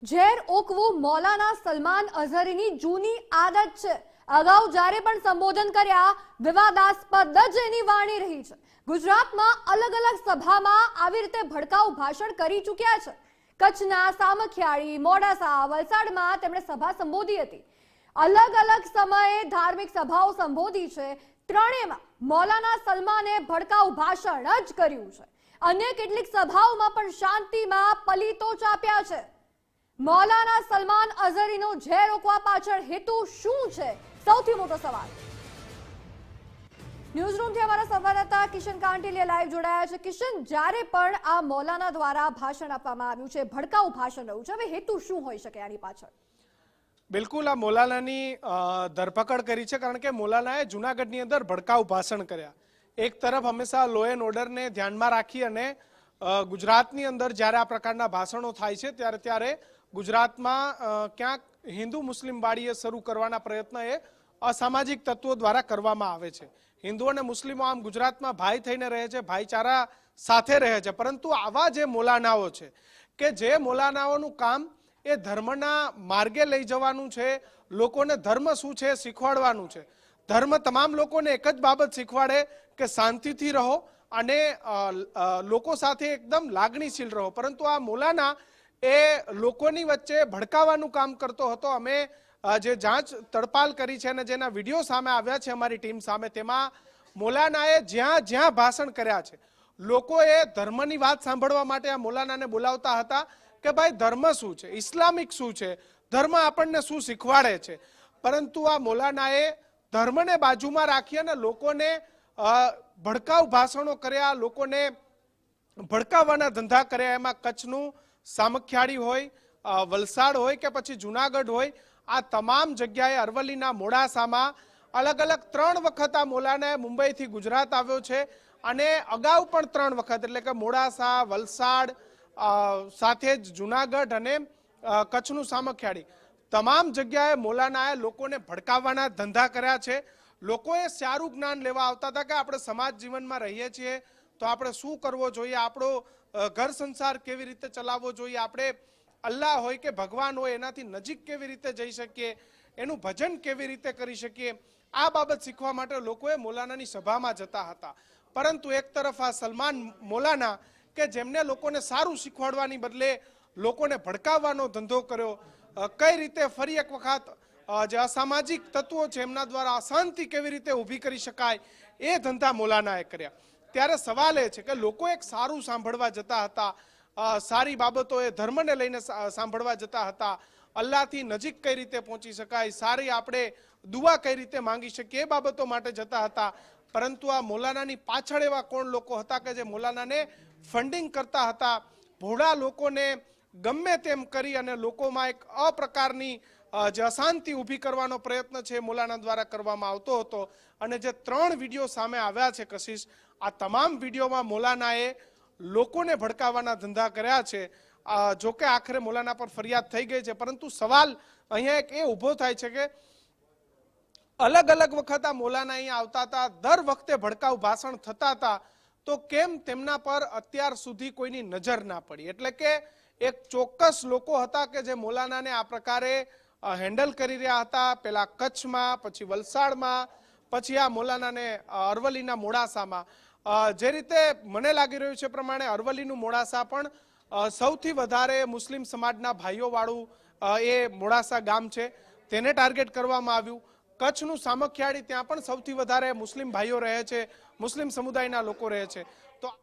ઝેર ઓકવું મૌલાના સલમાન અઝહરીની જૂની આદત છે। અગાઉ જ્યારે પણ સંબોધન કર્યા વિવાદાસ્પદ જ એની વાણી રહી છે। ગુજરાતમાં અલગ અલગ સભામાં આવી રીતે ભડકાઉ ભાષણ કરી ચૂક્યા છે। કચ્છના સામખિયાળી, મોડાસા, વલસાડમાં તેમણે સભા સંબોધી હતી। અલગ અલગ સમયે ધાર્મિક સભાઓ સંબોધી છે। ત્રણેયમાં મૌલાના સલમાને ભડકાઉ ભાષણ જ કર્યું છે। અન્ય કેટલીક સભાઓમાં પણ શાંતિમાં પલીતો ચાપ્યા છે। મૌલાના સલમાન અઝહરીનો ઝેર રોકવા પાછળ હેતુ શું છે? સૌથી મોટો સવાલ। ન્યૂઝરૂમથી અમારા સંવાદદાતા કિશન કાંટિલિયા લાઈવ જોડાયા છે। કિશન, જ્યારે પણ આ મૌલાના દ્વારા ભાષણ આપવામાં આવ્યું છે, ભડકાઉ ભાષણ રહ્યું છે, હવે હેતુ શું હોઈ શકે આની પાછળ? બિલકુલ, આ મૌલાનાની ધરપકડ કરી છે કારણ કે મૌલાનાએ જૂનાગઢની અંદર ભડકાઉ ભાષણ કર્યા। એક તરફ હંમેશા લો એન્ડ ઓર્ડરને ધ્યાનમાં રાખી અને ગુજરાતની અંદર જ્યારે આ પ્રકારના ભાષણો થાય છે ત્યારે ગુજરાતમાં ક્યાંક હિન્દુ મુસ્લિમ બાળીએ શરૂ કરવાના પ્રયત્ન એ અસામાજિક તત્વો દ્વારા કરવામાં આવે છે। હિન્દુ અને મુસ્લિમો આમ ગુજરાતમાં ભાઈ થઈને રહે છે, ભાઈચારા સાથે રહે છે, પરંતુ આવા જે મૌલાનાઓ છે કે જે મૌલાનાઓનું કામ એ ધર્મના માર્ગે લઈ જવાનું છે, લોકોને ધર્મ શું છે શીખવાડવાનું છે। ધર્મ તમામ લોકોને એક જ બાબત શીખવાડે કે શાંતિથી રહો અને લોકો સાથે એકદમ લાગણીશીલ રહો, પરંતુ આ મૌલાના એ લોકોની વચ્ચે ભડકાવાનું કામ કરતો હતો। અમે જે જાંચ તડપાલ કરી છે અને જેના વિડીયો સામે આવ્યા છે અમારી ટીમ સામે, તેમાં મૌલાનાએ જ્યાં જ્યાં ભાષણ કર્યા છે લોકોએ ધર્મની વાત સાંભળવા માટે આ મૌલાનાને બોલાવતા હતા કે ભાઈ ધર્મ શું છે, ઇસ્લામિક શું છે, ધર્મ આપણને શું શીખવાડે છે, પરંતુ આ મૌલાનાએ ધર્મને બાજુમાં રાખી અને લોકોને ભડકાઉ ભાષણો કર્યા, લોકોને ભડકાવવાના ધંધા કર્યા। એમાં કચ્છનું સામખિયાળી હોય, વલસાડ હોય કે પછી જૂનાગઢ હોય, આ તમામ જગ્યાએ અરવલ્લીના મોડાસામાં અલગ અલગ 3 વખત આ મૌલાનાએ મુંબઈથી ગુજરાત આવ્યો છે અને અગાઉ પણ 3 વખત, એટલે કે મોડાસા, વલસાડ સાથે જ જૂનાગઢ અને કચ્છનું સામખિયાળી, તમામ જગ્યાએ મૌલાનાએ લોકોને ભડકાવવાના ધંધા કર્યા છે। લોકોએ સારું જ્ઞાન લેવા આવતા હતા કે આપણે સમાજ જીવનમાં રહીએ છીએ તો આપણે શું કરવો જોઈએ, આપણો ઘર સંસાર કેવી રીતે ચલાવવો જોઈએ, આપણે અલ્લાહ હોય કે ભગવાન હોય એનાથી નજીક કેવી રીતે જઈ શકીએ, એનું ભજન કેવી રીતે કરી શકીએ, આ બાબત શીખવા માટે લોકોએ મૌલાનાની સભામાં જતા હતા। પરંતુ એક તરફ આ સલમાન મૌલાના કે જેમને લોકોને સારું શીખવાડવાની બદલે લોકોને ભડકાવવાનો ધંધો કર્યો, કઈ રીતે ફરી એક વખત જે અસામાજિક તત્વો છે એમના દ્વારા અશાંતિ કેવી રીતે ઊભી કરી શકાય એ ધંધા મૌલાનાએ કર્યા। ત્યારે સવાલ એ છે કે લોકો એક સારું સાંભળવા જતા હતા, સારી બાબતો એ ધર્મને લઈને સાંભળવા જતા હતા, અલ્લાહથી નજીક કઈ રીતે પહોંચી શકાય, સારી આપણે દુઆ કઈ રીતે માંગી શકીએ એ બાબતો માટે જતા હતા, પરંતુ આ મૌલાનાની પાછળ એવા કોણ લોકો હતા કે જે મૌલાનાને ફંડિંગ કરતા હતા, ભોળા લોકોને ગમે તેમ કરી અને લોકોમાં એક અપ્રકારની જે અશાંતિ ઊભી કરવાનો પ્રયત્ન છે મૌલાના દ્વારા કરવામાં આવતો હતો। અને જે 3 વિડીયો સામે આવ્યા છે કશિશ, આ તમામ વિડીયોમાં મૌલાનાએ લોકોને ભડકાવવાના ધંધા કર્યા છે। જોકે આખરે મૌલાના પર ફરિયાદ થઈ ગઈ છે, પરંતુ સવાલ અહીંયા એક એ ઊભો થાય છે કે અલગ અલગ વખત આ મૌલાના અહીંયા આવતા હતા, દર વખતે ભડકાઉ ભાષણ થતા હતા, તો કેમ તેમના પર અત્યાર સુધી કોઈની નજર ના પડી? એટલે કે એક ચોક્કસ લોકો હતા કે જે મૌલાનાને આ પ્રકારે હેન્ડલ કરી રહ્યા હતા, પેલા કચ્છમાં, પછી વલસાડમાં, પછી આ મૌલાનાને અરવલ્લીના મોડાસામાં। જે રીતે મને લાગી રહ્યું છે પ્રમાણે અરવલ્લીનું મોડાસા પણ સૌથી વધારે મુસ્લિમ સમાજના ભાઈઓ વાળું એ મોડાસા ગામ છે, તેને ટાર્ગેટ કરવામાં આવ્યું। કચ્છનું સામખિયાળી, ત્યાં પણ સૌથી વધારે મુસ્લિમ ભાઈઓ રહે છે, મુસ્લિમ સમુદાયના લોકો રહે છે। તો